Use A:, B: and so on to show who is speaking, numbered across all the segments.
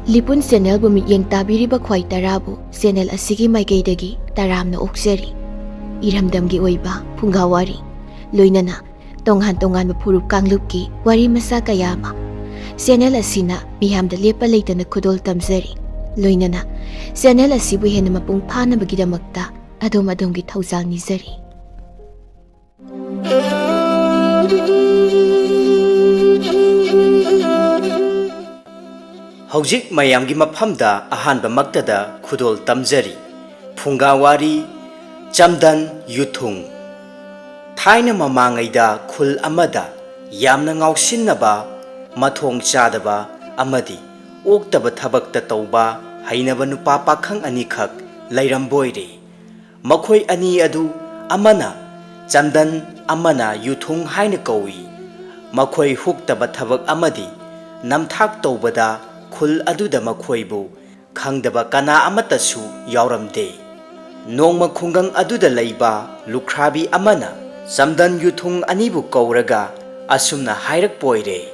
A: ꯂꯤꯄꯨꯟ ꯆꯦꯅꯦꯜꯕꯨ ꯃꯤꯠꯌꯦꯡ ꯇꯥꯕꯤꯔꯤꯕ ꯈ꯭ꯋꯥꯏ ꯇꯔꯥꯕꯨ ꯆꯦꯅꯦꯜ ꯑꯁꯤꯒꯤ ꯃꯥꯏꯀꯩꯗꯒꯤ ꯇꯔꯥꯝꯅ ꯑꯣꯛꯆꯔꯤ꯫ ꯏꯔꯝꯗꯝꯒꯤ ꯑꯣꯏꯕ ꯐꯨꯡꯒꯥꯋꯥꯔꯤ ꯂꯣꯏꯅꯅ ꯇꯣꯉꯥꯟ ꯇꯣꯉꯥꯟꯕ ꯐꯨꯔꯨꯞ ꯀꯥꯡꯂꯨꯞꯀꯤ ꯋꯥꯔꯤ ꯃꯆꯥ ꯀꯌꯥ ꯑꯃ ꯆꯦꯅꯦꯜ ꯑꯁꯤꯅ ꯃꯤꯌꯥꯝꯗ ꯂꯦꯞꯄ ꯂꯩꯇꯅ ꯈꯨꯗꯣꯜ ꯇꯝꯖꯔꯤ꯫ ꯂꯣꯏꯅꯅ ꯆꯦꯅꯦꯜ ꯑꯁꯤꯕꯨ ꯍꯦꯟꯅ ꯃꯄꯨꯡ ꯐꯥꯅꯕꯒꯤꯗꯃꯛꯇ ꯑꯗꯣꯝꯒꯤ ꯊꯧꯖꯥꯜ ꯅꯤꯖꯔꯤ꯫
B: ꯍꯧꯖꯤꯛ ꯃꯌꯥꯝꯒꯤ ꯃꯐꯝꯗ ꯑꯍꯥꯟꯕꯃꯛꯇꯗ ꯈꯨꯗꯣꯜ ꯇꯝꯖꯔꯤ꯫ ꯐꯨꯡꯒꯥꯋꯥꯔꯤ ꯆꯝꯗꯟ ꯌꯨꯊꯨꯡ꯫ ꯊꯥꯏꯅ ꯃꯃꯥꯡꯉꯩꯗ ꯈꯨꯜ ꯑꯃꯗ ꯌꯥꯝꯅ ꯉꯥꯎꯁꯤꯟꯅꯕ, ꯃꯊꯣꯡ ꯆꯥꯗꯕ ꯑꯃꯗꯤ ꯑꯣꯛꯇꯕ ꯊꯕꯛꯇ ꯇꯧꯕ ꯍꯩꯅꯕ ꯅꯨꯄꯥ ꯄꯥꯈꯪ ꯑꯅꯤꯈꯛ ꯂꯩꯔꯝꯕꯣꯏꯔꯦ꯫ ꯃꯈꯣꯏ ꯑꯅꯤ ꯑꯗꯨ ꯑꯃꯅ ꯆꯝꯗꯟ ꯑꯃꯅ ꯌꯨꯊꯨꯡ ꯍꯥꯏꯅ ꯀꯧꯏ꯫ ꯃꯈꯣꯏ ꯍꯨꯛꯇꯕ ꯊꯕꯛ ꯑꯃꯗꯤ ꯅꯝꯊꯥꯛ ꯇꯧꯕꯗ ꯈꯨꯜ ꯑꯗꯨꯗ ꯃꯈꯣꯏꯕꯨ ꯈꯪꯗꯕ ꯀꯅꯥ ꯑꯃꯠꯇꯁꯨ ꯌꯥꯎꯔꯝꯗꯦ꯫ ꯅꯣꯡꯃ ꯈꯨꯡꯒꯪ ꯑꯗꯨꯗ ꯂꯩꯕ ꯂꯨꯈ꯭ꯔꯥꯕꯤ ꯑꯃꯅ ꯆꯝꯗꯟ ꯌꯨꯊꯨꯡ ꯑꯅꯤꯕꯨ ꯀꯧꯔꯒ ꯑꯁꯨꯝꯅ ꯍꯥꯏꯔꯛꯄꯣꯏꯔꯦ꯫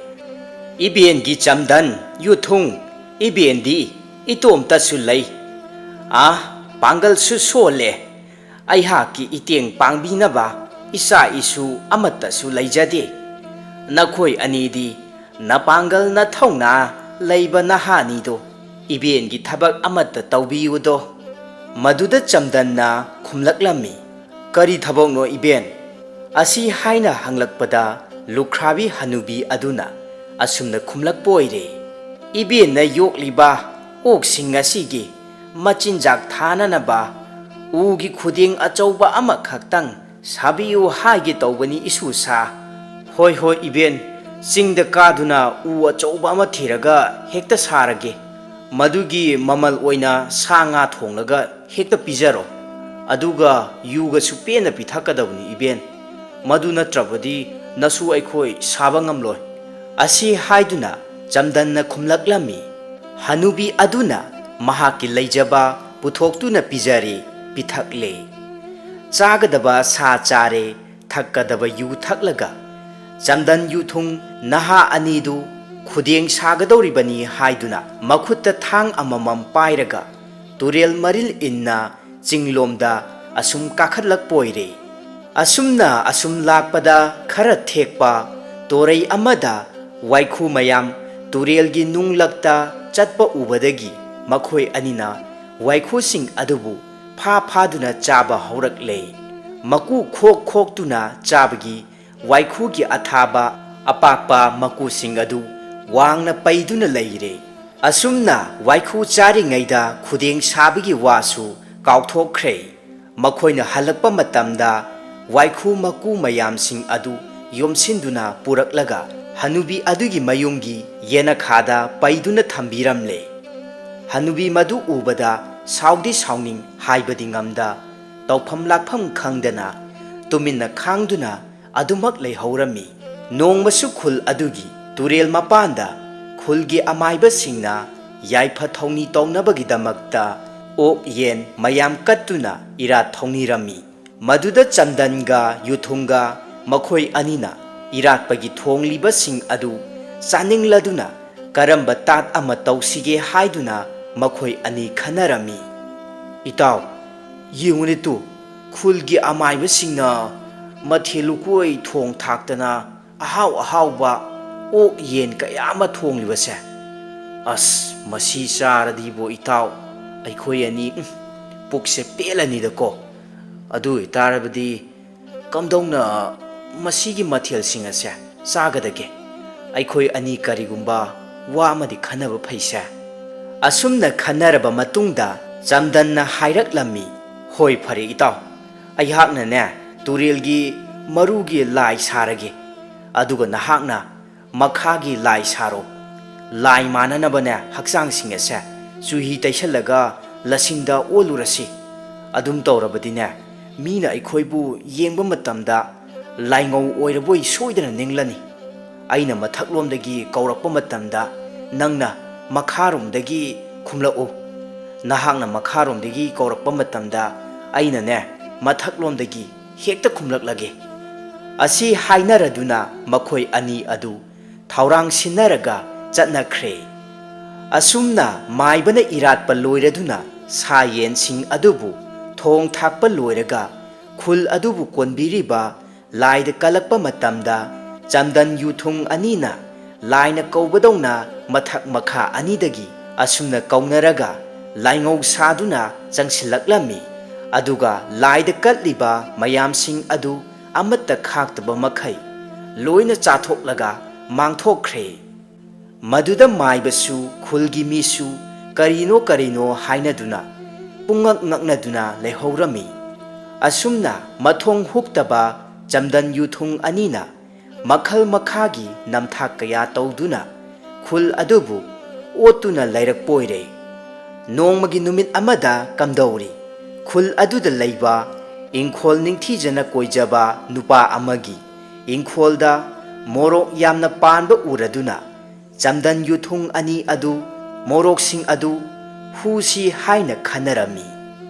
B: "ꯏꯕꯦꯟꯒꯤ ꯆꯝꯗꯟ ꯌꯨꯊꯨꯡ, ꯏꯕꯦꯟꯗꯤ ꯏꯇꯣꯝꯇꯁꯨ ꯂꯩ꯫ ꯄꯥꯡꯒꯜꯁꯨ ꯁꯣꯜꯂꯦ꯫ ꯑꯩꯍꯥꯛꯀꯤ ꯏꯇꯦꯡ ꯄꯥꯡꯕꯤꯅꯕ ꯏꯆꯥ ꯏꯁꯨ ꯑꯃꯠꯇꯁꯨ ꯂꯩꯖꯗꯦ꯫ ꯅꯈꯣꯏ ꯑꯅꯤꯗꯤ ꯅꯄꯥꯡꯒꯜ ꯅꯊꯧꯅꯥ ꯂꯩꯕ ꯅꯍꯥꯅꯤꯗꯣ, ꯏꯕꯦꯟꯒꯤ ꯊꯕꯛ ꯑꯃꯠꯇ ꯇꯧꯕꯤꯌꯨꯗꯣ"꯫ ꯃꯗꯨꯗ ꯆꯝꯗꯟꯅ ꯈꯨꯝꯂꯛꯂꯝꯃꯤ, "ꯀꯔꯤ ꯊꯕꯛꯅꯣ ꯏꯕꯦꯟ?" ꯑꯁꯤ ꯍꯥꯏꯅ ꯍꯪꯂꯛꯄꯗ ꯂꯨꯈ꯭ꯔꯥꯕꯤ ꯍꯅꯨꯕꯤ ꯑꯗꯨꯅ ꯑꯁꯨꯝꯅ ꯈꯨꯝꯂꯛꯄꯣꯏꯔꯦ, "ꯏꯕꯦꯟꯅ ꯌꯣꯛꯂꯤꯕ ꯑꯣꯛꯁꯤꯡ ꯑꯁꯤꯒꯤ ꯃꯆꯤꯟꯖꯥꯛ ꯊꯥꯅꯅꯕ ꯎꯒꯤ ꯈꯨꯗꯦꯡ ꯑꯆꯧꯕ ꯑꯃꯈꯛꯇꯪ ꯁꯥꯕꯤꯌꯨ ꯍꯥꯏꯒꯦ ꯇꯧꯕꯅꯤ ꯏꯁꯨꯁꯥ꯫ "ꯍꯣꯏ ꯍꯣꯏ ꯏꯕꯦꯟ, ꯆꯤꯡꯗ ꯀꯥꯗꯨꯅ ꯎ ꯑꯆꯧꯕ ꯑꯃ ꯊꯤꯔꯒ ꯍꯦꯛꯇ ꯁꯥꯔꯒꯦ꯫ ꯃꯗꯨꯒꯤ ꯃꯃꯜ ꯑꯣꯏꯅ ꯁꯥ ꯉꯥ ꯊꯣꯡꯂꯒ ꯍꯦꯛꯇ ꯄꯤꯖꯔꯣ꯫ ꯑꯗꯨꯒ ꯌꯨꯒꯁꯨ ꯄꯦꯟꯅ ꯄꯤꯊꯛꯀꯗꯕꯅꯤ ꯏꯕꯦꯟ꯫ ꯃꯗꯨ ꯅꯠꯇ꯭ꯔꯕꯗꯤ ꯅꯁꯨ ꯑꯩꯈꯣꯏ ꯁꯥꯕ ꯉꯝꯂꯣꯏ"꯫ ꯑꯁꯤ ꯍꯥꯏꯗꯨꯅ ꯆꯝꯗꯟꯅ ꯈꯨꯝꯂꯛꯂꯝꯃꯤ꯫ ꯍꯅꯨꯕꯤ ꯑꯗꯨꯅ ꯃꯍꯥꯛꯀꯤ ꯂꯩꯖꯕ ꯄꯨꯊꯣꯛꯇꯨꯅ ꯄꯤꯖꯔꯦ, ꯄꯤꯊꯛꯂꯦ꯫ ꯆꯥꯒꯗꯕ ꯁꯥ ꯆꯥꯔꯦ, ꯊꯛꯀꯗꯕ ꯌꯨ ꯊꯛꯂꯒ ꯆꯝꯗꯟ ꯌꯨꯊꯨꯡ ꯅꯍꯥ ꯑꯅꯤꯗꯨ ꯈꯨꯗꯦꯡ ꯁꯥꯒꯗꯧꯔꯤꯕꯅꯤ ꯍꯥꯏꯗꯨꯅ ꯃꯈꯨꯠꯇ ꯊꯥꯡ ꯑꯃꯃꯝ ꯄꯥꯏꯔꯒ ꯇꯨꯔꯦꯜ ꯃꯔꯤꯜ ꯏꯟꯅ ꯆꯤꯡꯂꯣꯝꯗ ꯑꯁꯨꯝ ꯀꯥꯈꯠꯂꯛꯄꯣꯏꯔꯦ꯫ ꯑꯁꯨꯝ ꯂꯥꯛꯄꯗ ꯈꯔ ꯊꯦꯛꯄ ꯇꯣꯔꯩ ꯑꯃꯗ ꯋꯥꯏꯈꯨ ꯃꯌꯥꯝ ꯇꯨꯔꯦꯜꯒꯤ ꯅꯨꯡꯂꯛꯇ ꯆꯠꯄ ꯎꯕꯗꯒꯤ ꯃꯈꯣꯏ ꯑꯅꯤꯅ ꯋꯥꯏꯈꯨꯁꯤꯡ ꯑꯗꯨꯕꯨ ꯐꯥꯗꯨꯅ ꯆꯥꯕ ꯍꯧꯔꯛꯂꯦ꯫ ꯃꯀꯨ ꯈꯣꯛꯇꯨꯅ ꯆꯥꯕꯒꯤ ꯋꯥꯏꯈꯨꯒꯤ ꯑꯊꯥꯕ ꯑꯄꯥꯛꯄ ꯃꯀꯨꯁꯤꯡ ꯑꯗꯨ ꯋꯥꯡꯅ ꯄꯩꯗꯨꯅ ꯂꯩꯔꯦ꯫ ꯑꯁꯨꯝꯅ ꯋꯥꯏꯈꯨ ꯆꯥꯔꯤꯉꯩꯗ ꯈꯨꯗꯦꯡ ꯁꯥꯕꯒꯤ ꯋꯥꯁꯨ ꯀꯥꯎꯊꯣꯛꯈ꯭ꯔꯦ꯫ ꯃꯈꯣꯏꯅ ꯍꯜꯂꯛꯄ ꯃꯇꯝꯗ ꯋꯥꯏꯈꯨ ꯃꯀꯨ ꯃꯌꯥꯝꯁꯤꯡ ꯑꯗꯨ ꯌꯣꯝꯁꯤꯟꯗꯨꯅ ꯄꯨꯔꯛꯂꯒ ꯍꯅꯨꯕꯤ ꯑꯗꯨꯒꯤ ꯃꯌꯨꯝꯒꯤ ꯌꯦꯅꯈꯥꯗ ꯄꯩꯗꯨꯅ ꯊꯝꯕꯤꯔꯝꯂꯦ꯫ ꯍꯅꯨꯕꯤ ꯃꯗꯨ ꯎꯕꯗ ꯁꯥꯎꯗꯤ ꯁꯥꯎꯅꯤꯡ ꯍꯥꯏꯕꯗꯤ ꯉꯝꯗ ꯇꯧꯐꯝ ꯂꯥꯛꯐꯝ ꯈꯪꯗꯅ ꯇꯨꯃꯤꯟꯅ ꯈꯥꯡꯗꯨꯅ ꯑꯗꯨꯃꯛ ꯂꯩꯍꯧꯔꯝꯃꯤ꯫ ꯅꯣꯡꯃꯁꯨ ꯈꯨꯜ ꯑꯗꯨꯒꯤ ꯇꯨꯔꯦꯜ ꯃꯄꯥꯟꯗ ꯈꯨꯜꯒꯤ ꯑꯃꯥꯏꯕꯁꯤꯡꯅ ꯌꯥꯏꯐ ꯊꯧꯅꯤ ꯇꯧꯅꯕꯒꯤꯗꯃꯛꯇ ꯑꯣꯛ ꯌꯦꯟ ꯃꯌꯥꯝ ꯀꯠꯇꯨꯅ ꯏꯔꯥꯠ ꯊꯧꯅꯤꯔꯝꯃꯤ꯫ ꯃꯗꯨꯗ ꯆꯝꯗꯟꯒ ꯌꯨꯊꯨꯡꯒ ꯃꯈꯣꯏ ꯑꯅꯤꯅ ꯏꯔꯥꯠꯄꯒꯤ ꯊꯣꯡꯂꯤꯕꯁꯤꯡ ꯑꯗꯨ ꯆꯥꯅꯤꯡꯂꯗꯨꯅ ꯀꯔꯝꯕ ꯇꯥꯠ ꯑꯃ ꯇꯧꯁꯤꯒꯦ ꯍꯥꯏꯗꯨꯅ ꯃꯈꯣꯏ ꯑꯅꯤ ꯈꯟꯅꯔꯝꯃꯤ꯫ "ꯏꯇꯥꯎ, ꯌꯦꯡꯉꯨꯅꯦ ꯇꯨ, ꯈꯨꯜꯒꯤ ꯑꯃꯥꯏꯕꯁꯤꯡꯅ ꯃꯊꯦꯜ ꯂꯨꯀꯣꯏ ꯊꯣꯡ ꯊꯥꯛꯇꯅ ꯑꯍꯥꯎꯕ ꯑꯣꯛ ꯌꯦꯟ ꯀꯌꯥ ꯑꯃ ꯊꯣꯡꯂꯤꯕꯁꯦ꯫ ꯃꯁꯤ ꯆꯥꯔꯗꯤꯕꯣ ꯏꯇꯥꯎ, ꯑꯩꯈꯣꯏ ꯑꯅꯤ ꯄꯨꯛꯁꯦ ꯄꯦꯜꯂꯅꯤꯗꯀꯣ꯫ ꯑꯗꯨ ꯑꯣꯏꯇꯥꯔꯕꯗꯤ ꯀꯝꯗꯧꯅ ꯃꯁꯤꯒꯤ ꯃꯊꯦꯜꯁꯤꯡ ꯑꯁꯦ ꯆꯥꯒꯗꯒꯦ? ꯑꯩꯈꯣꯏ ꯑꯅꯤ ꯀꯔꯤꯒꯨꯝꯕ ꯋꯥ ꯑꯃꯗꯤ ꯈꯟꯅꯕ ꯐꯩꯁꯦ"꯫ ꯑꯁꯨꯝꯅ ꯈꯟꯅꯔꯕ ꯃꯇꯨꯡꯗ ꯆꯝꯗꯟꯅ ꯍꯥꯏꯔꯛꯂꯝꯃꯤ, "ꯍꯣꯏ ꯐꯔꯦ ꯏꯇꯥꯎ, ꯑꯩꯍꯥꯛꯅꯅꯦ ꯇꯨꯔꯦꯜꯒꯤ ꯃꯔꯨꯒꯤ ꯂꯥꯏ ꯁꯥꯔꯒꯦ, ꯑꯗꯨꯒ ꯅꯍꯥꯛꯅ ꯃꯈꯥꯒꯤ ꯂꯥꯏ ꯁꯥꯔꯣ꯫ ꯂꯥꯏ ꯃꯥꯟꯅꯅꯕꯅꯦ ꯍꯛꯆꯥꯡꯁꯤꯡ ꯑꯁꯦ ꯆꯨꯍꯤ ꯇꯩꯁꯜꯂꯒ ꯂꯁꯤꯡꯗ ꯑꯣꯜꯂꯨꯔꯁꯤ꯫ ꯑꯗꯨꯝ ꯇꯧꯔꯕꯗꯤꯅꯦ ꯃꯤꯅ ꯑꯩꯈꯣꯏꯕꯨ ꯌꯦꯡꯕ ꯃꯇꯝꯗ ꯂꯥꯏꯉꯧ ꯑꯣꯏꯔꯕꯣꯏ ꯁꯣꯏꯗꯅ ꯅꯤꯡꯂꯅꯤ꯫ ꯑꯩꯅ ꯃꯊꯛꯂꯣꯝꯗꯒꯤ ꯀꯧꯔꯛꯄ ꯃꯇꯝꯗ ꯅꯪꯅ ꯃꯈꯥꯔꯣꯝꯗꯒꯤ ꯈꯨꯝꯂꯛꯎ꯫ ꯅꯍꯥꯛꯅ ꯃꯈꯥꯔꯣꯝꯗꯒꯤ ꯀꯧꯔꯛꯄ ꯃꯇꯝꯗ ꯑꯩꯅꯅꯦ ꯃꯊꯛꯂꯣꯝꯗꯒꯤ ꯍꯦꯛꯇ ꯈꯨꯝꯂꯛꯂꯒꯦ"꯫ ꯑꯁꯤ ꯍꯥꯏꯅꯔꯗꯨꯅ ꯃꯈꯣꯏ ꯑꯅꯤ ꯑꯗꯨ ꯊꯧꯔꯥꯡ ꯁꯤꯟꯅꯔꯒ ꯆꯠꯅꯈ꯭ꯔꯦ꯫ ꯑꯁꯨꯝꯅ ꯃꯥꯏꯕꯅ ꯏꯔꯥꯠꯄ ꯂꯣꯏꯔꯗꯨꯅ ꯁꯥ ꯌꯦꯟꯁꯤꯡ ꯑꯗꯨꯕꯨ ꯊꯣꯡ ꯊꯥꯛꯄ ꯂꯣꯏꯔꯒ ꯈꯨꯜ ꯑꯗꯨꯕꯨ ꯀꯣꯟꯕꯤꯔꯤꯕ ꯂꯥꯏꯗ ꯀꯜꯂꯛꯄ ꯃꯇꯝꯗ ꯆꯝꯗꯟ ꯌꯨꯊꯨꯡ ꯑꯅꯤꯅ ꯂꯥꯏꯅ ꯀꯧꯕꯗꯧꯅ ꯃꯊꯛ ꯃꯈꯥ ꯑꯅꯤꯗꯒꯤ ꯑꯁꯨꯝꯅ ꯀꯧꯅꯔꯒ ꯂꯥꯏꯉꯧ ꯁꯥꯗꯨꯅ ꯆꯪꯁꯤꯜꯂꯛꯂꯝꯃꯤ꯫ ꯑꯗꯨꯒ ꯂꯥꯏꯗ ꯀꯠꯂꯤꯕ ꯃꯌꯥꯝꯁꯤꯡ ꯑꯗꯨ ꯑꯃꯠꯇ ꯈꯥꯛꯇꯕ ꯃꯈꯩ ꯂꯣꯏꯅ ꯆꯥꯊꯣꯛꯂꯒ ꯃꯥꯡꯊꯣꯛꯈ꯭ꯔꯦ꯫ ꯃꯗꯨꯗ ꯃꯥꯏꯕꯁꯨ ꯈꯨꯜꯒꯤ ꯃꯤꯁꯨ ꯀꯔꯤꯅꯣ ꯀꯔꯤꯅꯣ ꯍꯥꯏꯅꯗꯨꯅ ꯄꯨꯡꯉꯛ ꯉꯛꯅꯗꯨꯅ ꯂꯩꯍꯧꯔꯝꯃꯤ꯫ ꯑꯁꯨꯝꯅ ꯃꯊꯣꯡ ꯍꯨꯛꯇꯕ ꯆꯝꯗꯟ ꯌꯨꯊꯨꯡ ꯑꯅꯤꯅ ꯃꯈꯜ ꯃꯈꯥꯒꯤ ꯅꯝꯊꯥꯛ ꯀꯌꯥ ꯇꯧꯗꯨꯅ ꯈꯨꯜ ꯑꯗꯨꯕꯨ ꯑꯣꯠꯇꯨꯅ ꯂꯩꯔꯛꯄꯣꯏꯔꯦ꯫ ꯅꯣꯡꯃꯒꯤ ꯅꯨꯃꯤꯠ ꯑꯃꯗ ꯀꯝꯗꯧꯔꯤ ꯈꯨꯜ ꯑꯗꯨꯗ ꯂꯩꯕ ꯏꯪꯈꯣꯜ ꯅꯤꯡꯊꯤꯖꯅ ꯀꯣꯏꯖꯕ ꯅꯨꯄꯥ ꯑꯃꯒꯤ ꯏꯪꯈꯣꯜꯗ ꯃꯣꯔꯣꯛ ꯌꯥꯝꯅ ꯄꯥꯟꯕ ꯎꯔꯗꯨꯅ ꯆꯝꯗꯟ ꯌꯨꯊꯨꯡ ꯑꯅꯤ ꯑꯗꯨ ꯃꯣꯔꯣꯛꯁꯤꯡ ꯑꯗꯨ ꯍꯨꯁꯤ ꯍꯥꯏꯅ ꯈꯟꯅꯔꯝꯃꯤ꯫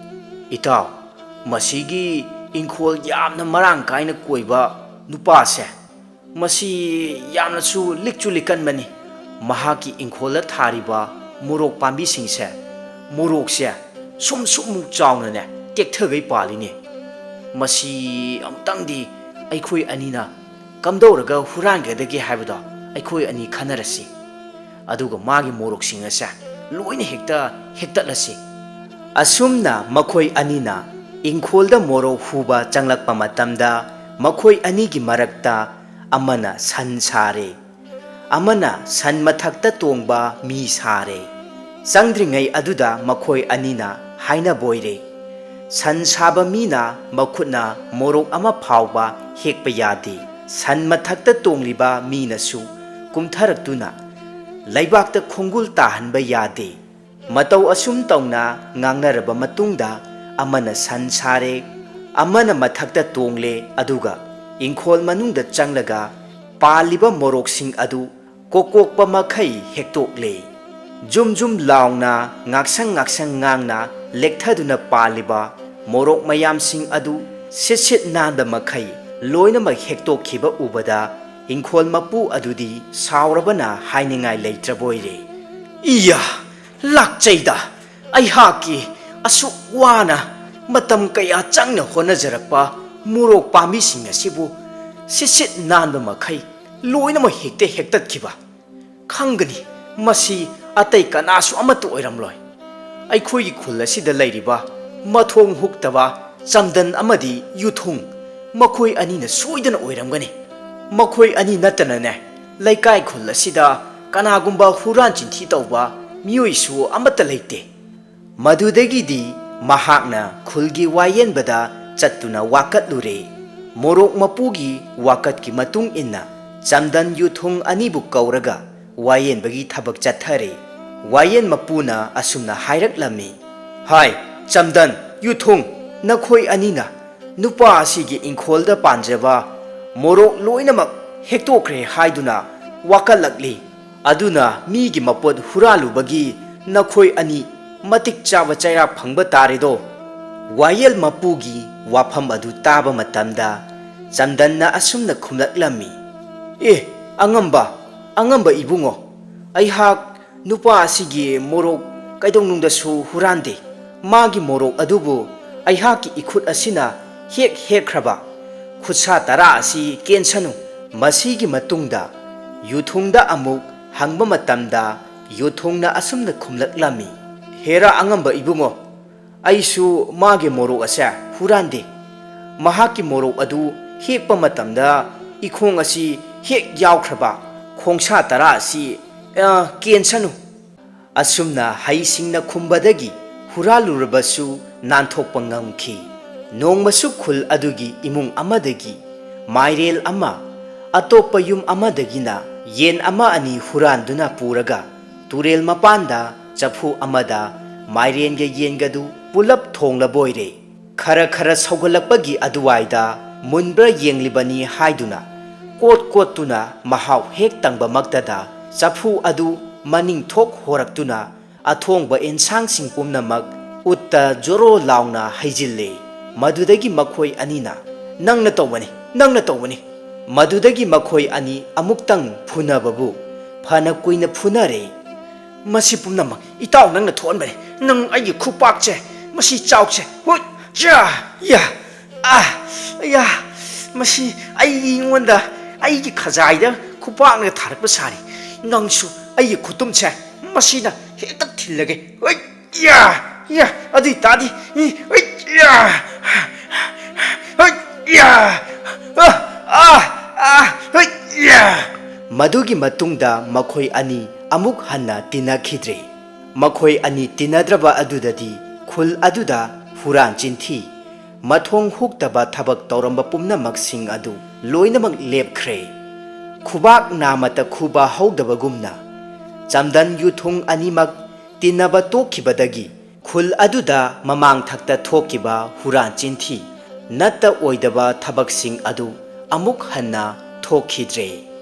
B: ꯏꯇꯥꯎ, ꯃꯁꯤꯒꯤ ꯏꯪꯈꯣꯜ ꯌꯥꯝꯅ ꯃꯔꯥꯡ ꯀꯥꯏꯅ ꯀꯣꯏꯕ ꯅꯨꯄꯥꯁꯦ, ꯃꯁꯤ ꯌꯥꯝꯅꯁꯨ ꯂꯤꯛꯁꯨ ꯂꯤꯛꯀꯟꯕꯅꯤ꯫ ꯃꯍꯥꯛꯀꯤ ꯏꯪꯈꯣꯜꯗ ꯊꯥꯔꯤꯕ ꯃꯣꯔꯣꯛ ꯄꯥꯝꯕꯤꯁꯤꯡꯁꯦ, ꯃꯣꯔꯣꯛꯁꯦ ꯁꯨꯝꯃꯨꯛ ꯆꯥꯎꯅꯅꯦ ꯇꯦꯛꯊꯒꯩ ꯄꯥꯜꯂꯤꯅꯦ꯫ ꯃꯁꯤ ꯑꯃꯨꯛꯇꯪꯗꯤ ꯑꯩꯈꯣꯏ ꯑꯅꯤꯅ ꯀꯝꯗꯧꯔꯒ ꯍꯨꯔꯥꯟꯒꯗꯒꯦ ꯍꯥꯏꯕꯗꯣ ꯑꯩꯈꯣꯏ ꯑꯅꯤ ꯈꯟꯅꯔꯁꯤ꯫ ꯑꯗꯨꯒ ꯃꯥꯒꯤ ꯃꯣꯔꯣꯛꯁꯤꯡ ꯑꯁꯦ ꯂꯣꯏꯅ ꯍꯦꯛꯇꯠꯂꯁꯤ꯫ ꯑꯁꯨꯝꯅ ꯃꯈꯣꯏ ꯑꯅꯤꯅ ꯏꯪꯈꯣꯜꯗ ꯃꯣꯔꯣꯛ ꯍꯨꯕ ꯆꯪꯂꯛꯄ ꯃꯇꯝꯗ ꯃꯈꯣꯏ ꯑꯅꯤꯒꯤ ꯃꯔꯛꯇ ꯑꯃꯅ ꯁꯟ ꯁꯥꯔꯦ, ꯑꯃꯅ ꯁꯟ ꯃꯊꯛꯇ ꯇꯣꯡꯕ ꯃꯤ ꯁꯥꯔꯦ꯫ ꯆꯪꯗ꯭ꯔꯤꯉꯩ ꯑꯗꯨꯗ ꯃꯈꯣꯏ ꯑꯅꯤꯅ ꯍꯥꯏꯅꯕꯣꯏꯔꯦ, ꯁꯟ ꯁꯥꯕ ꯃꯤꯅ ꯃꯈꯨꯠꯅ ꯃꯣꯔꯣꯛ ꯑꯃ ꯐꯥꯎꯕ ꯍꯦꯛꯄ ꯌꯥꯗꯦ, ꯁꯟ ꯃꯊꯛꯇ ꯇꯣꯡꯂꯤꯕ ꯃꯤꯅꯁꯨ ꯀꯨꯝꯊꯔꯛꯇꯨꯅ ꯂꯩꯕꯥꯛꯇ ꯈꯣꯡꯒꯨꯜ ꯇꯥꯍꯟꯕ ꯌꯥꯗꯦ꯫ ꯃꯇꯧ ꯑꯁꯨꯝ ꯇꯧꯅ ꯉꯥꯡꯅꯔꯕ ꯃꯇꯨꯡꯗ ꯑꯃꯅ ꯁꯟ ꯁꯥꯔꯦ, ꯑꯃꯅ ꯃꯊꯛꯇ ꯇꯣꯡꯂꯦ, ꯑꯗꯨꯒ ꯏꯪꯈꯣꯜ ꯃꯅꯨꯡꯗ ꯆꯪꯂꯒ ꯄꯥꯜꯂꯤꯕ ꯃꯣꯔꯣꯛꯁꯤꯡ ꯑꯗꯨ ꯀꯣꯛꯀꯣꯛꯄ ꯃꯈꯩ ꯍꯦꯛꯇꯣꯛꯂꯦ꯫ ꯖꯨꯝ ꯖꯨꯝ ꯂꯥꯎꯅ ꯉꯥꯛꯁꯪ ꯉꯥꯡꯅ ꯂꯦꯛꯊꯗꯨꯅ ꯄꯥꯜꯂꯤꯕ ꯃꯣꯔꯣꯛ ꯃꯌꯥꯝꯁꯤꯡ ꯑꯗꯨ ꯁꯤꯠ ꯅꯥꯟꯕ ꯃꯈꯩ ꯂꯣꯏꯅꯃꯛ ꯍꯦꯛꯇꯣꯛꯈꯤꯕ ꯎꯕꯗ ꯏꯪꯈꯣꯜ ꯃꯄꯨ ꯑꯗꯨꯗꯤ ꯁꯥꯎꯔꯕꯅ ꯍꯥꯏꯅꯤꯡꯉꯥꯏ ꯂꯩꯇ꯭ꯔꯕꯣꯏꯔꯦ꯫ ꯏꯌꯥ! ꯂꯥꯛꯆꯩꯗ! ꯑꯩꯍꯥꯛꯀꯤ ꯑꯁꯨꯛ ꯋꯥꯅ ꯃꯇꯝ ꯀꯌꯥ ꯆꯪꯅ ꯍꯣꯠꯅꯖꯔꯛꯄ ꯃꯣꯔꯣꯛ ꯄꯥꯝꯕꯤꯁꯤꯡ ꯑꯁꯤꯕꯨ ꯁꯤꯠ ꯅꯥꯟꯕ ꯃꯈꯩ ꯂꯣꯏꯅꯃꯛ ꯍꯦꯛꯇꯠꯈꯤꯕ! ꯈꯪꯒꯅꯤ ꯃꯁꯤ ꯑꯇꯩ ꯀꯅꯥꯁꯨ ꯑꯃꯠꯇ ꯑꯣꯏꯔꯝꯂꯣꯏ, ꯑꯩꯈꯣꯏꯒꯤ ꯈꯨꯜ ꯑꯁꯤꯗ ꯂꯩꯔꯤꯕ ꯃꯊꯣꯡ ꯍꯨꯛꯇꯕ ꯆꯝꯗꯟ ꯑꯃꯗꯤ ꯌꯨꯊꯨꯡ, ꯃꯈꯣꯏ ꯑꯅꯤꯅ ꯁꯣꯏꯗꯅ ꯑꯣꯏꯔꯝꯒꯅꯤ꯫ ꯃꯈꯣꯏ ꯑꯅꯤ ꯅꯠꯇꯅꯅꯦ ꯂꯩꯀꯥꯏ ꯈꯨꯜ ꯑꯁꯤꯗ ꯀꯅꯥꯒꯨꯝꯕ ꯍꯨꯔꯥꯟ ꯆꯤꯟꯊꯤ ꯇꯧꯕ ꯃꯤꯑꯣꯏꯁꯨ ꯑꯃꯠꯇ ꯂꯩꯇꯦ꯫ ꯃꯗꯨꯗꯒꯤꯗꯤ ꯃꯍꯥꯛꯅ ꯈꯨꯜꯒꯤ ꯋꯥꯌꯦꯟꯕꯗ ꯆꯠꯇꯨꯅ ꯋꯥꯀꯠꯂꯨꯔꯦ꯫ ꯃꯣꯔꯣꯛ ꯃꯄꯨꯒꯤ ꯋꯥꯀꯠꯀꯤ ꯃꯇꯨꯡ ꯏꯟꯅ ꯆꯝꯗꯟ ꯌꯨꯊꯨꯡ ꯑꯅꯤꯕꯨ ꯀꯧꯔꯒ ꯋꯥꯌꯦꯟꯕꯒꯤ ꯊꯕꯛ ꯆꯠꯊꯔꯦ꯫ ꯋꯥꯌꯦꯟ ꯃꯄꯨꯅ ꯑꯁꯨꯝꯅ ꯍꯥꯏꯔꯛꯂꯝꯃꯤ, ꯍꯥꯏ ꯆꯝꯗꯟ, ꯌꯨꯊꯨꯡ, ꯅꯈꯣꯏ ꯑꯅꯤꯅ ꯅꯨꯄꯥ ꯑꯁꯤꯒꯤ ꯏꯪꯈꯣꯜꯗ ꯄꯥꯟꯖꯕ ꯃꯣꯔꯣꯛ ꯂꯣꯏꯅꯃꯛ ꯍꯦꯛꯇꯣꯛꯈ꯭ꯔꯦ ꯍꯥꯏꯗꯨꯅ ꯋꯥꯀꯠꯂꯛꯂꯤ꯫ ꯑꯗꯨꯅ ꯃꯤꯒꯤ ꯃꯄꯣꯠ ꯍꯨꯔꯥꯜꯂꯨꯕꯒꯤ ꯅꯈꯣꯏ ꯑꯅꯤ ꯃꯇꯤꯛ ꯆꯥꯕ ꯆꯩꯔꯥꯛ ꯐꯪꯕ ꯇꯥꯔꯦꯗꯣ꯫ ꯋꯥꯌꯦꯜ ꯃꯄꯨꯒꯤ ꯋꯥꯐꯝ ꯑꯗꯨ ꯇꯥꯕ ꯃꯇꯝꯗ ꯆꯝꯗꯟꯅ ꯑꯁꯨꯝꯅ ꯈꯨꯝꯂꯛꯂꯝꯃꯤ, ꯑꯉꯝꯕ ꯏꯕꯨꯡꯉꯣ, ꯑꯩꯍꯥꯛ ꯅꯨꯄꯥ ꯑꯁꯤꯒꯤ ꯃꯣꯔꯣꯛ ꯀꯩꯗꯧꯅꯨꯡꯗꯁꯨ ꯍꯨꯔꯥꯟꯗꯦ꯫ ꯃꯥꯒꯤ ꯃꯣꯔꯣꯛ ꯑꯗꯨꯕꯨ ꯑꯩꯍꯥꯛꯀꯤ ꯏꯈꯨꯠ ꯑꯁꯤꯅ ꯍꯦꯛꯈ꯭ꯔꯕ ꯈꯨꯠꯁꯥ 10 ꯑꯁꯤ ꯀꯦꯟꯁꯅꯨ꯫ ꯃꯁꯤꯒꯤ ꯃꯇꯨꯡꯗ ꯌꯨꯊꯨꯡꯗ ꯑꯃꯨꯛ ꯍꯪꯕ ꯃꯇꯝꯗ ꯌꯨꯊꯨꯡꯅ ꯑꯁꯨꯝꯅ ꯈꯨꯝꯂꯛꯂꯝꯃꯤ, ꯍꯦꯔꯥ ꯑꯉꯝꯕ ꯏꯕꯨꯡꯉꯣ, ꯑꯩꯁꯨ ꯃꯥꯒꯤ ꯃꯣꯔꯣꯛ ꯑꯁꯦ ꯍꯨꯔꯥꯟꯗꯦ꯫ ꯃꯍꯥꯛꯀꯤ ꯃꯣꯔꯣꯛ ꯑꯗꯨ ꯍꯦꯛꯄ ꯃꯇꯝꯗ ꯏꯈꯣꯡ ꯑꯁꯤ ꯍꯦꯛ ꯌꯥꯎꯈ꯭ꯔꯕ ꯈꯣꯡꯁꯥ 10 ꯑꯁꯤ ꯀꯦꯟꯁꯅꯨ꯫ ꯑꯁꯨꯝꯅ ꯍꯩꯁꯤꯡꯅ ꯈꯨꯝꯕꯗꯒꯤ ꯍꯨꯔꯥꯜꯂꯨꯔꯕꯁꯨ ꯅꯥꯟꯊꯣꯛꯄ ꯉꯝꯈꯤ꯫ ꯅꯣꯡꯃꯁꯨ ꯈꯨꯜ ꯑꯗꯨꯒꯤ ꯏꯃꯨꯡ ꯑꯃꯗꯒꯤ ꯃꯥꯏꯔꯦꯜ ꯑꯃ, ꯑꯇꯣꯞꯄ ꯌꯨꯝ ꯑꯃꯗꯒꯤꯅ ꯌꯦꯟ ꯑꯃ ꯑꯅꯤ ꯍꯨꯔꯥꯟꯗꯨꯅ ꯄꯨꯔꯒ ꯇꯨꯔꯦꯜ ꯃꯄꯥꯟꯗ ꯆꯐꯨ ꯑꯃꯗ ꯃꯥꯏꯔꯦꯟꯒ ꯌꯦꯟꯒꯗꯨ ꯄꯨꯂꯞ ꯊꯣꯡꯂꯕꯣꯏꯔꯦ꯫ ꯈꯔ ꯁꯧꯒꯠꯂꯛꯄꯒꯤ ꯑꯗꯨꯋꯥꯏꯗ ꯃꯨꯟꯕ꯭ꯔꯥ ꯌꯦꯡꯂꯤꯕꯅꯤ ꯍꯥꯏꯗꯨꯅ ꯀꯣꯠꯇꯨꯅ ꯃꯍꯥꯎ ꯍꯦꯛ ꯇꯪꯕꯃꯛꯇꯗ ꯆꯐꯨ ꯑꯗꯨ ꯃꯅꯤꯡ ꯊꯣꯛ ꯍꯣꯔꯛꯇꯨꯅ ꯑꯊꯣꯡꯕ ꯑꯦꯟꯁꯥꯡꯁꯤꯡ ꯄꯨꯝꯅꯃꯛ ꯎꯠꯇ ꯖꯣꯔꯣ ꯂꯥꯎꯅ ꯍꯩꯖꯤꯜꯂꯦ꯫ ꯃꯗꯨꯗꯒꯤ ꯃꯈꯣꯏ ꯑꯅꯤꯅ ꯅꯪꯅ ꯇꯧꯕꯅꯤ꯫ ꯃꯗꯨꯗꯒꯤ ꯃꯈꯣꯏ ꯑꯅꯤ ꯑꯃꯨꯛꯇꯪ ꯐꯨꯅꯕꯕꯨ ꯐꯅ ꯀꯨꯏꯅ ꯐꯨꯅꯔꯦ꯫ Masi pumnamak itaw nang na thonbani nang aigi khupakche masi chawche hoi ya masi ai ngonda aigi khajaida khupak na tharakpa sari nangsu aigi khutumche masina hekta thillage hoi ya adi tadi hoi hoi Madugi matungda makhoi ani amuk hanna tinakhidre makhoi ani tinadraba adudadi khul aduda huran chinthi mathong huktaba thabak tawramba pumnamak sing adu loinamak lepkhre khubak namata khuba haudabagumna chamdan yuthung animak tinaba tokhibadagi khul aduda mamang thakta thokiba huran chinthi natta oidaba thabak sing adu amuk hanna thokhidre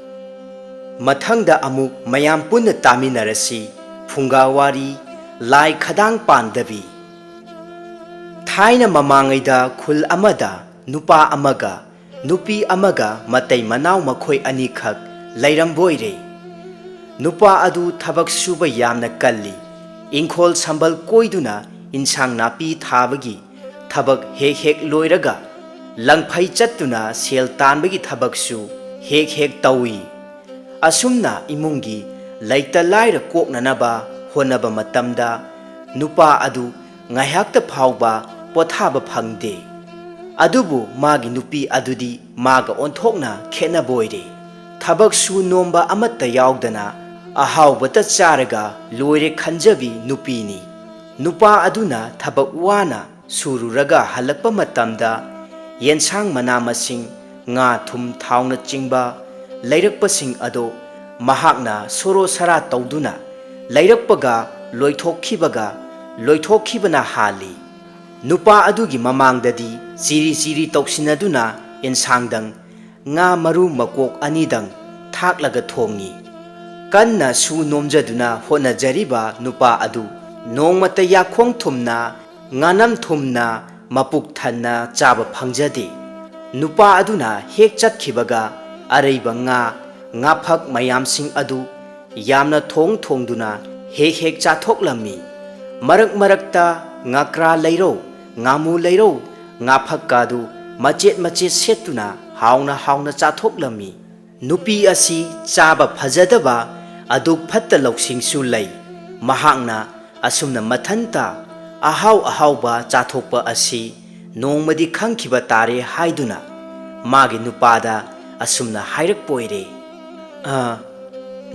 B: Mathangda amuk mayam punna taminarasi phungawari lai khadang pandabi Thaina mamangaida khul amada nupa amaga nupi amaga matai manaw makhoi anikhak lairamboire nupa adu thabak suba yamna kalli ingkhol sambal koiduna insang napi thabagi thabak hek loiraga langphai chattuna sel tanbagi thabaksu hek tawi Asumna imungi laita laira koknanaba honaba matamda nupa adu ngayakta phawba pothaba phangde adubu magi nupi adudi maga onthokna khena boire thabak su nomba amatta yaudana ahawbata charaga loire khanjabi nupini nupa aduna thabak wana sururaga halakpa matamda yensang manamasing nga thum thawna chingba Lairakpasing ado mahakna soro sara tawduna lairakpaga loithokkhibana hali nupa adugi mamangdadi siri tawsinaduna ensangdang nga maru makok anidang thaklaga thongi kanna su nomjaduna honajariba nupa adu nongmata yakhong thumna nganam thumna mapuk thanna chaba phangjade nupa aduna hek chatkibaga Araiba nga phak mayam sing adu yamna thongduna hek chathoklammi marakta ngakra leiro ngamu leiro nga phak kadu machet setuna hauna chathoklammi nupi asi chaba phajadaba aduk phatta loksing su lei mahakna asumna mathanta ahawba chathokpa asi nongmadi khangkhiba tare haiduna magi nupada Asumna hairak poire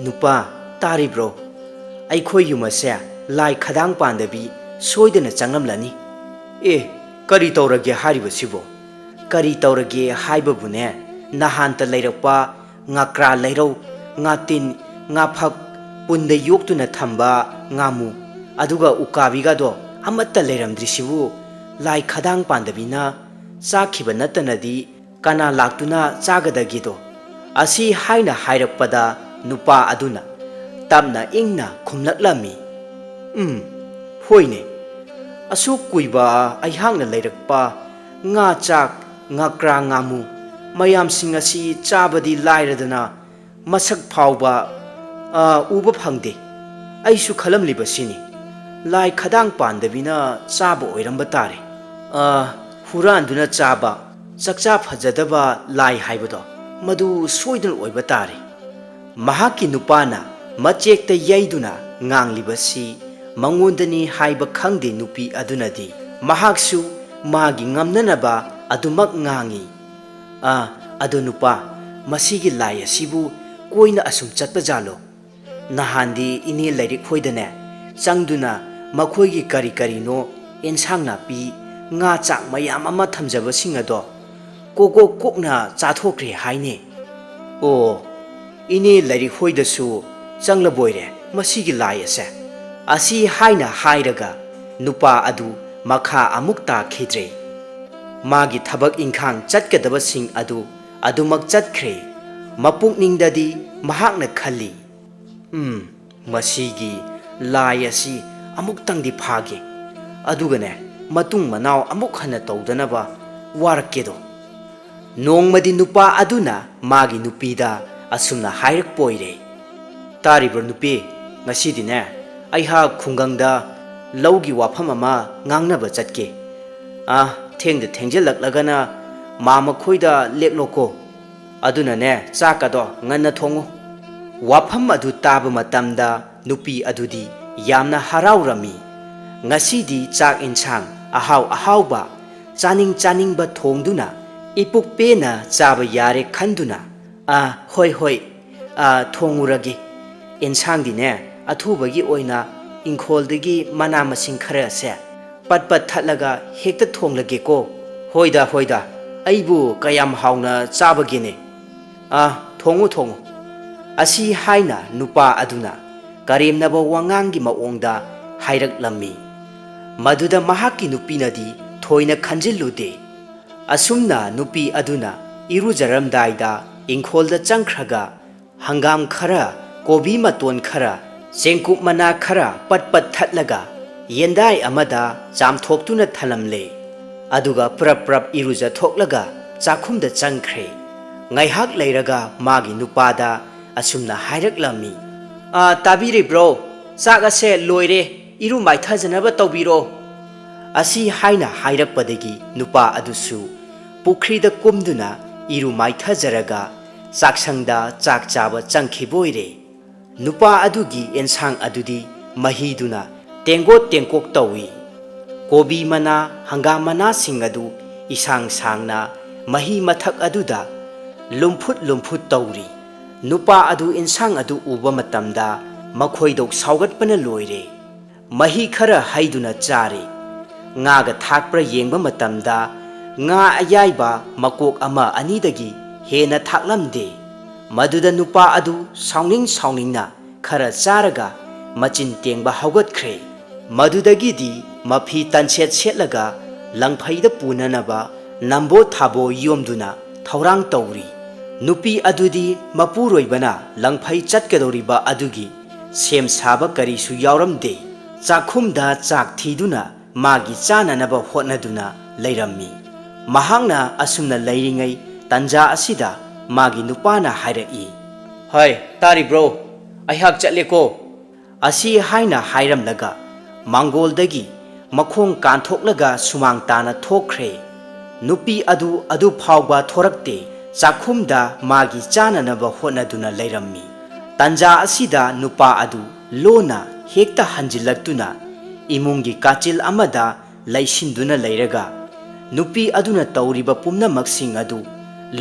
B: nupa tari bro aikhoi yumase lai khadang pandabi soidana changamlani kari tawrage haribasibo kari tawrage haibabune nahanta leirakpa ngakra leiro ngatin ngaphak punda yoktuna thamba ngamu aduga ukabigado amatta leiramdrisibu lai khadang pandabina chakhiba natanadi Kana laktuna chagadagido asi haina hairakpada nupa aduna tamna ingna khumlaklami hoine asuk kuiba aihangna leirakpa nga chak ngakra ngamu mayam sing asi chabadi lairadana masak phawba uba phangde aisu khalamlibasini lai khadang pandabina chaba oiramba tare huranduna chaba Sakcha phajadaba lai haibado madu soidun oiba tare mahaki nupana machekta yaiduna nganglibasi mangondani haiba khangde nupi adunadi mahaksu magi ngamnanaba adumak ngangi adu nupa masigi lai asibu koina asum chatpa jalo nahandi ini lairik hoidane changduna makhoigi kari no ensang na pi nga chak mayam ama thamjaba singado Koko kokna chathokre haine ini lari hoidasu changla boire masigi lai ase asi haina hairaga nupa adu makha amukta khidre magi thabak ingkhang chatkadaba sing adu adumak chatkre mapukningdadi mahakna khali masigi lai asi amuktangdi phage adugane matung manaw amuk hana tawdanaba warakkedo Nongmadi nupa aduna magi nupida asumna hairak poire taribro nupi ngasidine ꯑꯩꯍꯥꯛ ꯈꯨꯡꯒꯪꯗ ꯂꯧꯒꯤ ꯋꯥꯐꯝ ꯑꯃ ꯉꯥꯡꯅꯕ ꯆꯠꯀꯦ꯫ ꯊꯦꯡꯗ ꯊꯦꯡꯖꯤꯜꯂꯛꯂꯒꯅ ꯃꯥꯝꯃ ꯈꯣꯏꯗ ꯂꯦꯛꯂꯣꯀꯣ꯫ ꯑꯗꯨꯅꯅꯦ ꯆꯥꯛꯀꯗꯣ ꯉꯟꯅ ꯊꯣꯡꯉꯨ꯫ ꯋꯥꯐꯝ ꯑꯗꯨ ꯇꯥꯕ ꯃꯇꯝꯗ ꯅꯨꯄꯤ ꯑꯗꯨꯗꯤ ꯌꯥꯝꯅ ꯍꯔꯥꯎꯔꯝꯃꯤ꯫ ꯉꯁꯤꯗꯤ ꯆꯥꯛ ꯏꯟꯁꯥꯡ ꯑꯍꯥꯎ ꯑꯍꯥꯎꯕ ꯆꯥꯅꯤꯡ ꯆꯥꯅꯤꯡꯕ ꯊꯣꯡꯗꯨꯅ ꯏꯄꯨꯛ ꯄꯦꯟꯅ ꯆꯥꯕ ꯌꯥꯔꯦ ꯈꯟꯗꯨꯅ ꯍꯣꯏ ꯍꯣꯏ ꯊꯣꯡꯉꯨꯔꯒꯦ꯫ ꯏꯟꯁꯥꯡꯗꯤꯅꯦ ꯑꯊꯨꯕꯒꯤ ꯑꯣꯏꯅ ꯏꯪꯈꯣꯜꯗꯒꯤ ꯃꯅꯥ ꯃꯁꯤꯡ ꯈꯔꯁꯦ ꯄꯠ ꯄꯠ ꯊꯠꯂꯒ ꯍꯦꯛꯇ ꯊꯣꯡꯂꯒꯦꯀꯣ꯫ ꯍꯣꯏꯗ ꯍꯣꯏꯗ, ꯑꯩꯕꯨ ꯀꯌꯥꯝ ꯍꯥꯎꯅ ꯆꯥꯕꯒꯦꯅꯦ꯫ ꯊꯣꯡꯉꯨ ꯊꯣꯡꯉꯨ꯫ ꯑꯁꯤ ꯍꯥꯏꯅ ꯅꯨꯄꯥ ꯑꯗꯨꯅ ꯀꯔꯦꯝꯅꯕ ꯋꯥꯉꯥꯡꯒꯤ ꯃꯑꯣꯡꯗ ꯍꯥꯏꯔꯛꯂꯝꯃꯤ꯫ ꯃꯗꯨꯗ ꯃꯍꯥꯛꯀꯤ ꯅꯨꯄꯤꯅꯗꯤ ꯊꯣꯏꯅ ꯈꯟꯖꯤꯜꯂꯨꯗꯦ꯫ ꯑꯁꯨꯝꯅ ꯅꯨꯄꯤ ꯑꯗꯨꯅ ꯏꯔꯨꯖꯔꯝꯗꯥꯏꯗ ꯏꯪꯈꯣꯜꯗ ꯆꯪꯈ꯭ꯔꯒ ꯍꯪꯒꯥꯝ ꯈꯔ, ꯀꯣꯕꯤ ꯃꯇꯣꯟ ꯈꯔ, ꯆꯦꯡꯀꯨꯞ ꯃꯅꯥ ꯈꯔ ꯄꯠ ꯄꯠ ꯊꯠꯂꯒ ꯌꯦꯟꯗꯥꯏ ꯑꯃꯗ ꯆꯥꯝꯊꯣꯛꯇꯨꯅ ꯊꯅꯝꯂꯦ꯫ ꯑꯗꯨꯒ ꯄ꯭ꯔꯞ ꯄ꯭ꯔꯞ ꯏꯔꯨꯖꯊꯣꯛꯂꯒ ꯆꯥꯛꯈꯨꯝꯗ ꯆꯪꯈ꯭ꯔꯦ꯫ ꯉꯥꯏꯍꯥꯛ ꯂꯩꯔꯒ ꯃꯥꯒꯤ ꯅꯨꯄꯥꯗ ꯑꯁꯨꯝꯅ ꯍꯥꯏꯔꯛꯂꯝꯃꯤ꯫ ꯇꯥꯕꯤꯔꯤꯕ꯭ꯔꯣ? ꯆꯥꯛ ꯑꯁꯦ ꯂꯣꯏꯔꯦ, ꯏꯔꯨ ꯃꯥꯏꯊꯖꯅꯕ ꯇꯧꯕꯤꯔꯣ꯫ ꯑꯁꯤ ꯍꯥꯏꯅ ꯍꯥꯏꯔꯛꯄꯗꯒꯤ ꯅꯨꯄꯥ ꯑꯗꯨꯁꯨ ꯄꯨꯈ꯭ꯔꯤꯗ ꯀꯨꯝꯗꯨꯅ ꯏꯔꯨ ꯃꯥꯏꯊꯖꯔꯒ ꯆꯥꯛꯁꯪꯗ ꯆꯥꯛ ꯆꯥꯕ ꯆꯪꯈꯤꯕ ꯑꯣꯏꯔꯦ꯫ ꯅꯨꯄꯥ ꯑꯗꯨꯒꯤ ꯑꯦꯟꯁꯥꯡ ꯑꯗꯨꯗꯤ ꯃꯍꯤꯗꯨꯅ ꯇꯦꯡꯒꯣꯠ ꯇꯦꯡꯀꯣꯛ ꯇꯧꯏ꯫ ꯀꯣꯕꯤ ꯃꯅꯥ, ꯍꯪꯒꯥꯝ ꯃꯅꯥꯁꯤꯡ ꯑꯗꯨ ꯏꯁꯥꯡ ꯁꯥꯡꯅ ꯃꯍꯤ ꯃꯊꯛ ꯑꯗꯨꯗ ꯂꯨꯝꯐꯨꯠ ꯂꯨꯝꯐꯨꯠ ꯇꯧꯔꯤ꯫ ꯅꯨꯄꯥ ꯑꯗꯨ ꯏꯟꯁꯥꯡ ꯑꯗꯨ ꯎꯕ ꯃꯇꯝꯗ ꯃꯈꯣꯏꯗꯧ ꯁꯥꯎꯒꯠꯄꯅ ꯂꯣꯏꯔꯦ꯫ ꯃꯍꯤ ꯈꯔ ꯍꯩꯗꯨꯅ ꯆꯥꯔꯦ꯫ ꯉꯥꯒ ꯊꯥꯛꯄ꯭ꯔꯥ ꯌꯦꯡꯕ ꯃꯇꯝꯗ ꯉꯥ ꯑꯌꯥꯏꯕ ꯃꯀꯣꯛ ꯑꯃ ꯑꯅꯤꯗꯒꯤ ꯍꯦꯟꯅ ꯊꯥꯛꯂꯝꯗꯦ꯫ ꯃꯗꯨꯗ ꯅꯨꯄꯥ ꯑꯗꯨ ꯁꯥꯎꯅꯤꯡ ꯁꯥꯎꯅꯤꯡꯅ ꯈꯔ ꯆꯥꯔꯒ ꯃꯆꯤꯟ ꯇꯦꯡꯕ ꯍꯧꯒꯠꯈ꯭ꯔꯦ꯫ ꯃꯗꯨꯗꯒꯤꯗꯤ ꯃꯐꯤ ꯇꯟꯁꯦꯠ ꯁꯦꯠꯂꯒ ꯂꯪꯐꯩꯗ ꯄꯨꯅꯅꯕ ꯅꯝꯕꯣ ꯊꯥꯕꯣ ꯌꯣꯝꯗꯨꯅ ꯊꯧꯔꯥꯡ ꯇꯧꯔꯤ꯫ ꯅꯨꯄꯤ ꯑꯗꯨꯗꯤ ꯃꯄꯨꯔꯣꯏꯕꯅ ꯂꯪꯐꯩ ꯆꯠꯀꯗꯧꯔꯤꯕ ꯑꯗꯨꯒꯤ ꯁꯦꯝ ꯁꯥꯕ ꯀꯔꯤꯁꯨ ꯌꯥꯎꯔꯝꯗꯦ꯫ ꯆꯥꯛꯈꯨꯝꯗ ꯆꯥꯛ ꯊꯤꯗꯨꯅ ꯃꯥꯒꯤ ꯆꯥꯅꯅꯕ ꯍꯣꯠꯅꯗꯨꯅ ꯂꯩꯔꯝꯃꯤ꯫ ꯃꯍꯥꯛꯅ ꯑꯁꯨꯝꯅ ꯂꯩꯔꯤꯉꯩ ꯇꯟꯖꯥ ꯑꯁꯤꯗ ꯃꯥꯒꯤ ꯅꯨꯄꯥꯅ ꯍꯥꯏꯔꯛꯏ꯫ ꯍꯣꯏ, ꯇꯥꯔꯤꯕ꯭ꯔꯣ? ꯑꯩꯍꯥꯛ ꯆꯠꯂꯦꯀꯣ꯫ ꯑꯁꯤ ꯍꯥꯏꯅ ꯍꯥꯏꯔꯝꯂꯒ ꯃꯥꯡꯒꯣꯜꯗꯒꯤ ꯃꯈꯣꯡ ꯀꯥꯟꯊꯣꯛꯂꯒ ꯁꯨꯃꯥꯡ ꯇꯥꯅ ꯊꯣꯛꯈ꯭ꯔꯦ꯫ ꯅꯨꯄꯤ ꯑꯗꯨ ꯐꯥꯎꯕ ꯊꯣꯔꯛꯇꯦ꯫ ꯆꯥꯛꯈꯨꯝꯗ ꯃꯥꯒꯤ ꯆꯥꯅꯅꯕ ꯍꯣꯠꯅꯗꯨꯅ ꯂꯩꯔꯝꯃꯤ꯫ ꯇꯟꯖꯥ ꯑꯁꯤꯗ ꯅꯨꯄꯥ ꯑꯗꯨ ꯂꯣꯟꯅ ꯍꯦꯛꯇ ꯍꯟꯖꯤꯜꯂꯛꯇꯨꯅ ꯏꯃꯨꯡꯒꯤ ꯀꯥꯆꯤꯜ ꯑꯃꯗ ꯂꯩꯁꯤꯟꯗꯨꯅ ꯂꯩꯔꯒ ꯅꯨꯄꯤ ꯑꯗꯨꯅ ꯇꯧꯔꯤꯕ ꯄꯨꯝꯅꯃꯛꯁꯤꯡ ꯑꯗꯨ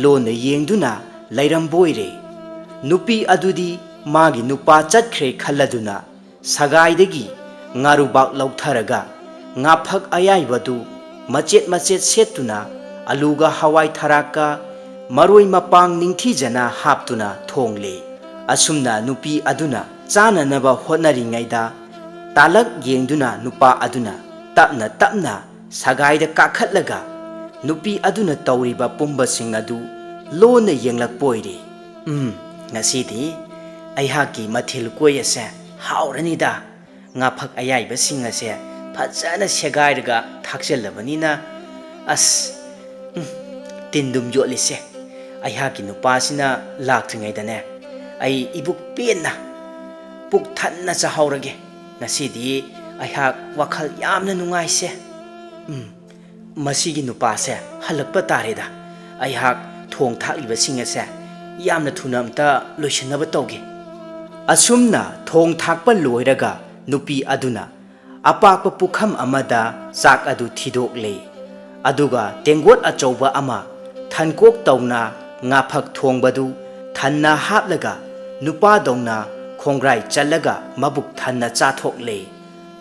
B: ꯂꯣꯟꯅ ꯌꯦꯡꯗꯨꯅ ꯂꯩꯔꯝꯕꯣꯏꯔꯦ꯫ ꯅꯨꯄꯤ ꯑꯗꯨꯗꯤ ꯃꯥꯒꯤ ꯅꯨꯄꯥ ꯆꯠꯈ꯭ꯔꯦ ꯈꯜꯂꯗꯨꯅ ꯁꯒꯥꯏꯗꯒꯤ ꯉꯥꯔꯨꯕꯥꯛ ꯂꯧꯊꯔꯒ ꯉꯥꯐꯛ ꯑꯌꯥꯏꯕꯗꯨ ꯃꯆꯦꯠ ꯃꯆꯦꯠ ꯁꯦꯠꯇꯨꯅ ꯑꯂꯨꯒ ꯍꯋꯥꯏ ꯊꯔꯥꯛꯀ ꯃꯔꯣꯏ ꯃꯄꯥꯡ ꯅꯤꯡꯊꯤꯖꯅ ꯍꯥꯞꯇꯨꯅ ꯊꯣꯡꯂꯦ꯫ ꯑꯁꯨꯝꯅ ꯅꯨꯄꯤ ꯑꯗꯨꯅ ꯆꯥꯅꯅꯕ ꯍꯣꯠꯅꯔꯤꯉꯩꯗ ꯇꯥꯂꯛ ꯌꯦꯡꯗꯨꯅ ꯅꯨꯄꯥ ꯑꯗꯨꯅ ꯇꯞꯅ ꯇꯞꯅ ꯁꯒꯥꯏꯗ ꯀꯥꯈꯠꯂꯒ ꯅꯨꯄꯤ ꯑꯗꯨꯅ ꯇꯧꯔꯤꯕ ꯄꯨꯝꯕꯁꯤꯡ ꯑꯗꯨ ꯂꯣꯟꯅ ꯌꯦꯡꯂꯛꯄ ꯑꯣꯏꯔꯦ꯫ ꯉꯁꯤꯗꯤ ꯑꯩꯍꯥꯛꯀꯤ ꯃꯊꯦꯜ ꯂꯨꯀꯣꯏ ꯑꯁꯦ ꯍꯥꯎꯔꯅꯤꯗ꯫ ꯉꯥꯐꯛ ꯑꯌꯥꯏꯕꯁꯤꯡ ꯑꯁꯦ ꯐꯖꯅ ꯁꯦꯒꯥꯏꯔꯒ ꯊꯥꯛꯆꯜꯂꯕꯅꯤꯅ ꯇꯤꯟꯗꯨꯝ ꯌꯣꯠꯂꯤꯁꯦ ꯑꯩꯍꯥꯛꯀꯤ ꯅꯨꯄꯥꯁꯤꯅ ꯂꯥꯛꯇ꯭ꯔꯤꯉꯩꯗꯅꯦ ꯑꯩ ꯏꯕꯨꯛ ꯄꯦꯟꯅ ꯄꯨꯛ ꯊꯟꯅ ꯆꯥꯍꯧꯔꯒꯦ꯫ ꯉꯁꯤꯗꯤ ꯑꯩꯍꯥꯛ ꯋꯥꯈꯜ ꯌꯥꯝꯅ ꯅꯨꯡꯉꯥꯏꯁꯦ꯫ ꯃꯁꯤꯒꯤ ꯅꯨꯄꯥꯁꯦ ꯍꯜꯂꯛꯄ ꯇꯥꯔꯦꯗ꯫ ꯑꯩꯍꯥꯛ ꯊꯣꯡ ꯊꯥꯛꯂꯤꯕꯁꯤꯡ ꯑꯁꯦ ꯌꯥꯝꯅ ꯊꯨꯅ ꯑꯝꯇ ꯂꯣꯏꯁꯤꯟꯅꯕ ꯇꯧꯒꯦ꯫ ꯑꯁꯨꯝꯅ ꯊꯣꯡ ꯊꯥꯛꯄ ꯂꯣꯏꯔꯒ ꯅꯨꯄꯤ ꯑꯗꯨꯅ ꯑꯄꯥꯛꯄ ꯄꯨꯈꯝ ꯑꯃꯗ ꯆꯥꯛ ꯑꯗꯨ ꯊꯤꯗꯣꯛꯂꯦ꯫ ꯑꯗꯨꯒ ꯇꯦꯡꯒꯣꯠ ꯑꯆꯧꯕ ꯑꯃ ꯊꯟꯀꯣꯛ ꯇꯧꯅ ꯉꯥꯐꯛ ꯊꯣꯡꯕꯗꯨ ꯊꯟꯅ ꯍꯥꯞꯂꯒ ꯅꯨꯄꯥꯗꯧꯅ ꯈꯣꯡꯒ꯭ꯔꯥꯏ ꯆꯜꯂꯒ ꯃꯕꯨꯛ ꯊꯟꯅ ꯆꯥꯊꯣꯛꯂꯦ꯫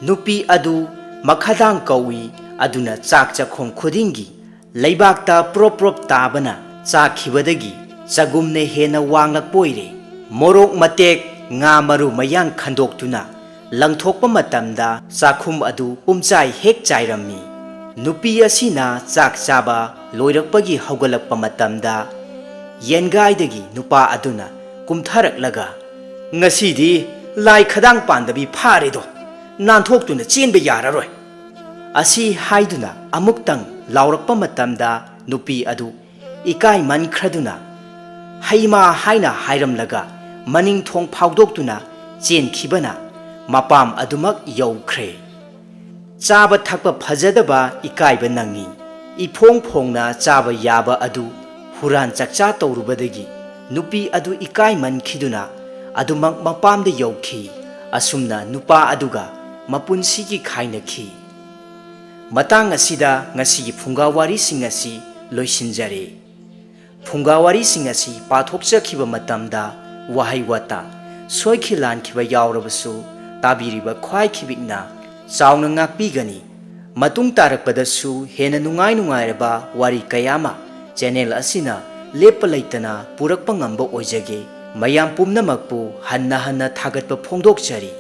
B: ꯅꯨꯄꯤ ꯑꯗꯨ ꯃꯈꯥꯗꯥꯡ ꯀꯧꯏ꯫ ꯑꯗꯨꯅ ꯆꯥꯛ ꯆꯥꯈꯣꯡ ꯈꯨꯗꯤꯡꯒꯤ ꯂꯩꯕꯥꯛꯇ ꯄ꯭ꯔꯣꯞ ꯄ꯭ꯔꯣꯞ ꯇꯥꯕꯅ ꯆꯥꯈꯤꯕꯗꯒꯤ ꯆꯒꯨꯝꯅ ꯍꯦꯟꯅ ꯋꯥꯡꯂꯛꯄ ꯑꯣꯏꯔꯦ꯫ ꯃꯣꯔꯣꯛ ꯃꯇꯦꯛ, ꯉꯥ ꯃꯔꯨ ꯃꯌꯥꯡ ꯈꯟꯗꯣꯛꯇꯨꯅ ꯂꯪꯊꯣꯛꯄ ꯃꯇꯝꯗ ꯆꯥꯛꯈꯨꯝ ꯑꯗꯨ ꯄꯨꯝꯆꯥꯏ ꯍꯦꯛ ꯆꯥꯏꯔꯝꯃꯤ꯫ ꯅꯨꯄꯤ ꯑꯁꯤꯅ ꯆꯥꯛ ꯆꯥꯕ ꯂꯣꯏꯔꯛꯄꯒꯤ ꯍꯧꯒꯠꯂꯛꯄ ꯃꯇꯝꯗ ꯌꯦꯟꯒꯥꯏꯗꯒꯤ ꯅꯨꯄꯥ ꯑꯗꯨꯅ ꯀꯨꯝꯊꯔꯛꯂꯒ ꯉꯁꯤꯗꯤ ꯂꯥꯏ ꯈꯗꯥꯡ ꯄꯥꯟꯗꯕꯤ ꯐꯥꯔꯦꯗꯣ, ꯅꯥꯟꯊꯣꯛꯇꯨꯅ ꯆꯦꯟꯕ ꯌꯥꯔꯔꯣꯏ꯫ ꯑꯁꯤ ꯍꯥꯏꯗꯨꯅ ꯑꯃꯨꯛꯇꯪ ꯂꯥꯎꯔꯛꯄ ꯃꯇꯝꯗ ꯅꯨꯄꯤ ꯑꯗꯨ ꯏꯀꯥꯏꯃꯟꯈ꯭ꯔꯗꯨꯅ ꯍꯩꯃꯥ ꯍꯥꯏꯅ ꯍꯥꯏꯔꯝꯂꯒ ꯃꯅꯤꯡ ꯊꯣꯡ ꯐꯥꯎꯗꯣꯛꯇꯨꯅ ꯆꯦꯟꯈꯤꯕꯅ ꯃꯄꯥꯝ ꯑꯗꯨꯃꯛ ꯌꯧꯈ꯭ꯔꯦ꯫ ꯆꯥꯕ ꯊꯛꯄ ꯐꯖꯗꯕ ꯏꯀꯥꯏꯕ ꯅꯪꯉꯤ꯫ ꯏꯐꯣꯡ ꯐꯣꯡꯅ ꯆꯥꯕ ꯌꯥꯕ ꯑꯗꯨ ꯍꯨꯔꯥꯟ ꯆꯥꯛꯆꯥ ꯇꯧꯔꯨꯕꯗꯒꯤ ꯅꯨꯄꯤ ꯑꯗꯨ ꯏꯀꯥꯏꯃꯟꯈꯤꯗꯨꯅ ꯑꯗꯨꯃꯛ ꯃꯄꯥꯝꯗ ꯌꯧꯈꯤ꯫ ꯑꯁꯨꯝꯅ ꯅꯨꯄꯥ ꯑꯗꯨꯒ ꯃꯄꯨꯟꯁꯤꯒꯤ ꯈꯥꯏꯅꯈꯤ꯫ ꯃꯇꯥꯡ ꯑꯁꯤꯗ ꯉꯁꯤꯒꯤ ꯐꯨꯡꯒꯥ ꯋꯥꯔꯤꯁꯤꯡ ꯑꯁꯤ ꯂꯣꯏꯁꯤꯟꯖꯔꯦ꯫ ꯐꯨꯡꯒꯥ ꯋꯥꯔꯤꯁꯤꯡ ꯑꯁꯤ ꯄꯥꯊꯣꯛꯆꯈꯤꯕ ꯃꯇꯝꯗ ꯋꯥꯍꯩ ꯋꯥꯇꯥ ꯁꯣꯏꯈꯤ ꯂꯥꯟꯈꯤꯕ ꯌꯥꯎꯔꯕꯁꯨ ꯇꯥꯕꯤꯔꯤꯕ ꯈ꯭ꯋꯥꯏꯈꯤꯕꯤꯛꯅ ꯆꯥꯎꯅ ꯉꯥꯛꯄꯤꯒꯅꯤ꯫ ꯃꯇꯨꯡ ꯇꯥꯔꯛꯄꯗꯁꯨ ꯍꯦꯟꯅ ꯅꯨꯡꯉꯥꯏꯔꯕ ꯋꯥꯔꯤ ꯀꯌꯥ ꯑꯃ ꯆꯦꯅꯦꯜ ꯑꯁꯤꯅ ꯂꯦꯞꯄ ꯂꯩꯇꯅ ꯄꯨꯔꯛꯄ ꯉꯝꯕ ꯑꯣꯏꯖꯒꯦ꯫ ꯃꯌꯥꯝ ꯄꯨꯝꯅꯃꯛꯄꯨ ꯍꯟꯅ ꯍꯟꯅ ꯊꯥꯒꯠꯄ ꯐꯣꯡꯗꯣꯛꯆꯔꯤ꯫